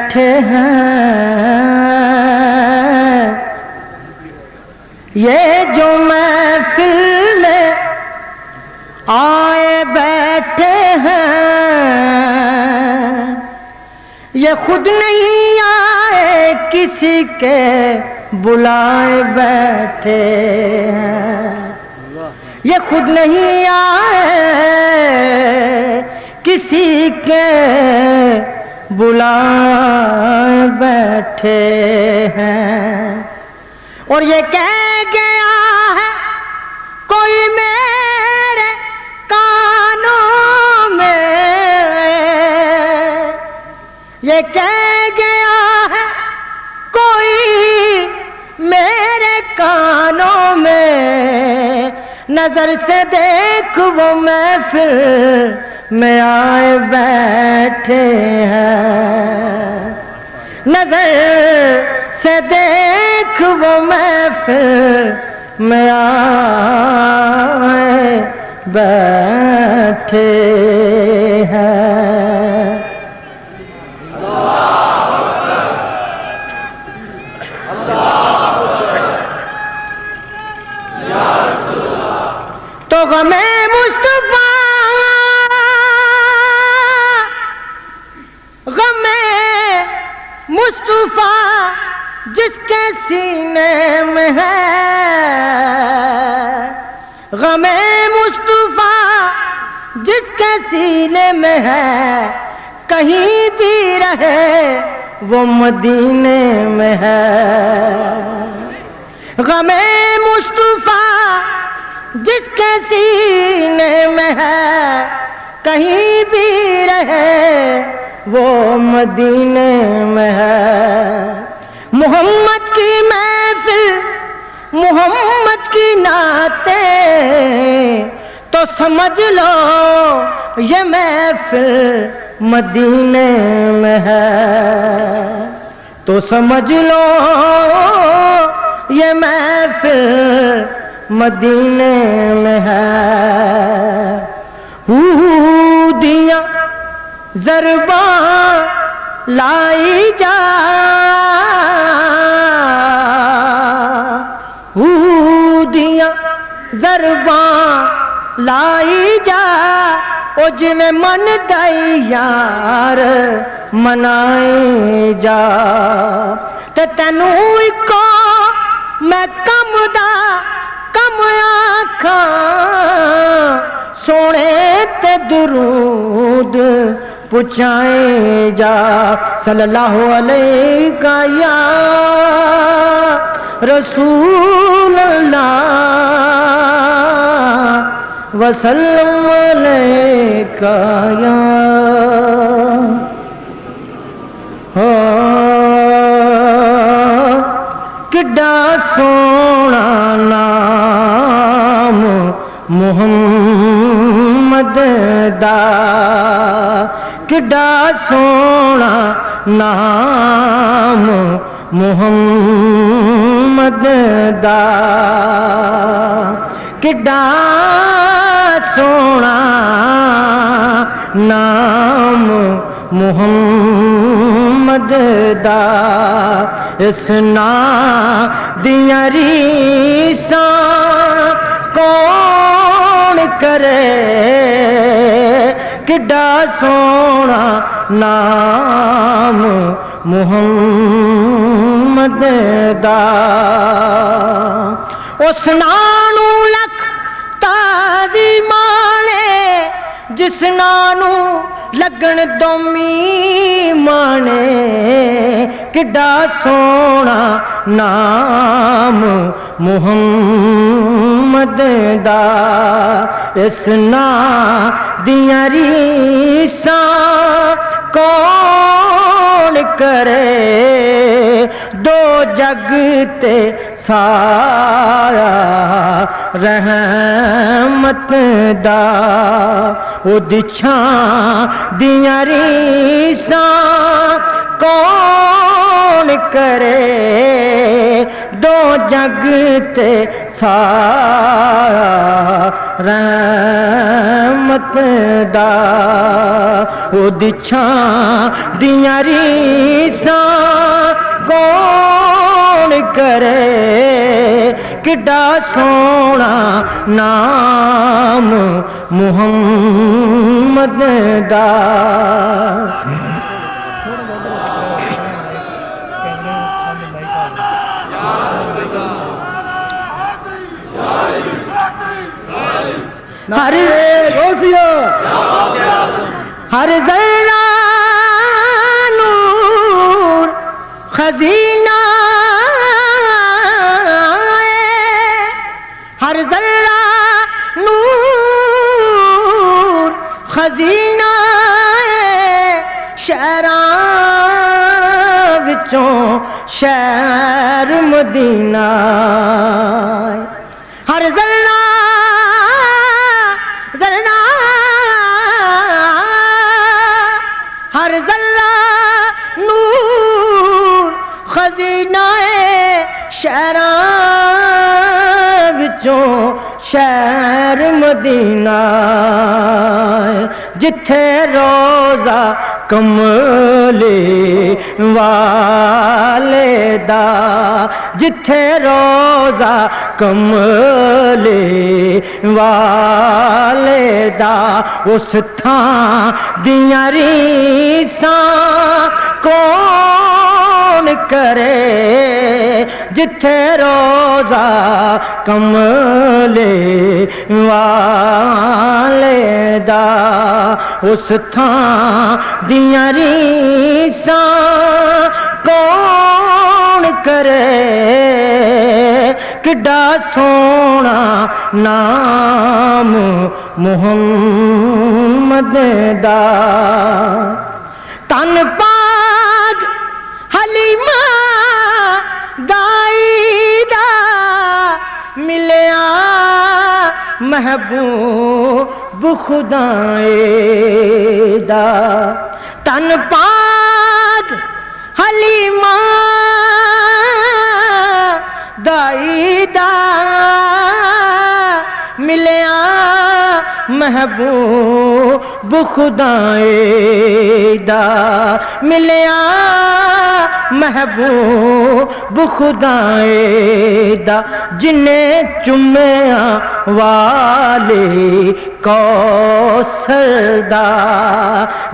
بیٹھے ہیں یہ جو محفل میں آئے بیٹھے ہیں یہ خود نہیں آئے کسی کے بلائے بیٹھے ہیں یہ خود نہیں آئے کسی کے بلائے بیٹھے ہیں اور یہ کہہ گیا ہے کوئی میرے کانوں میں یہ کہہ گیا ہے کوئی میرے کانوں میں نظر سے دیکھ وہ محفل میں آئے بیٹھے ہیں نظر سے دیکھ وہ محفل میں آئے بیٹھے ہیں تو غم مصطفیٰ جس کے سینے میں ہے غم مصطفیٰ جس کے سینے میں ہے کہیں بھی رہے وہ مدینے میں ہے غم مصطفیٰ جس کے سینے میں ہے کہیں بھی رہے وہ مدینے میں ہے محمد کی محفل محمد کی نعتیں تو سمجھ لو یہ محفل مدینے میں ہے تو سمجھ لو یہ محفل مدینے میں ہے دیا ضرباں لائی جا دیا ضرباں لائی جا او جویں من دائی یار منائی جا تے تینوں اکو میں کم دا کم آکھاں سونے تے درود پہنچائے جا صلی اللہ علیہ یا رسول اللہ وسلم علیہ یا کڈا سونا نام محمد دا کڈا سونا نام محمد دا کڈا سونا نام محمد دا اس نام دیاں ریساں کون کرے کڈا سونا نام محمد دا اس نانو لکھ تعظیمانے جس نانو لگن دومی مانے کڈا سونا نام محمد دا اس نام دیاں ریساں کون کرے دو جگ تے سارا رحمت دا او دچھاں دیاں ریساں کون کرے دو جگ تے رحمت دا او دی چھاں دیاں ریساں کون کرے کڈا سونا نام محمد دا ہر ذرہ نور خزینہ ہر ذرہ نور خزینہ شہراں وچوں شہر مدینہ ہر ذرہ ہر ذرہ نور خزینہ شہراں وچوں شہر مدینہ جتھے روزہ کملے والے دا جتھے روزہ کملے والے دا اس تھاں دیاں ریساں کون کرے جتھے روزہ کملے والے دا اس تھاں دیاں ریساں کون کرے کڈا سونا نام محمد دا تن پاک حلیمہ دائی دا ملیا محبوب خدائے دا تن پاک حلیمہ دائی دا ملیا محبوب خدائے دا ملیا محبوب خدائے دا جنہیں چومیا والے کوثر دا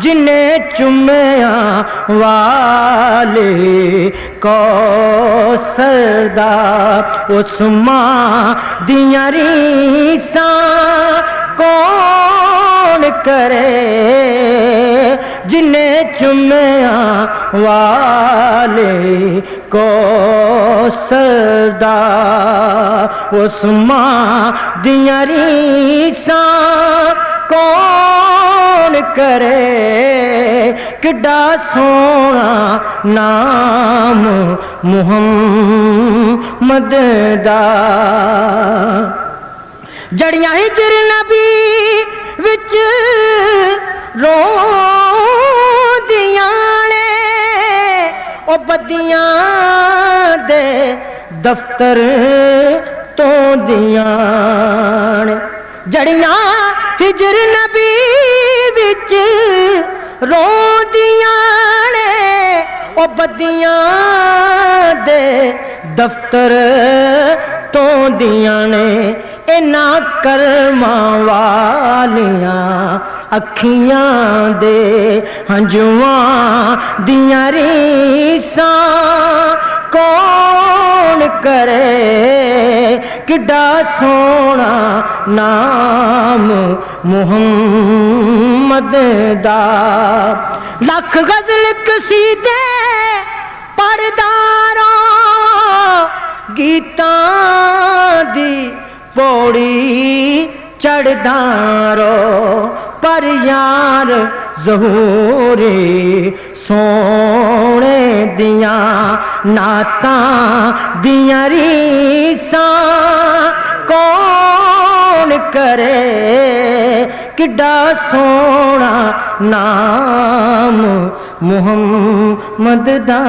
جنہیں چومیا والے کوثر دا اس ماں دیاں ریساں کون کرے جنہیں چومیا والے کوثر دا اس ماں دیاں ریساں کون کرے کڈا سونا نام محمد دا جڑیاں ہجر نبی وچ روندیاں نے او بدیاں دے دفتر تو دیاں نے جڑیاں ہجر نبی وچ روندیاں نے او بدیاں دے دفتر تو دیاں نے اینا کرماں والیاں اکھیاں دے ہنجواں دیاں ریساں کون کرے کڈا سونا نام محمد دا لکھ غزل قصیدے پڑھداراں گیتاں دی پوڑی چڑھدارو پر یار ظہوری سونے دیاں نعتاں دیاں ریساں کون کرے کڈا سونا نام محمد دا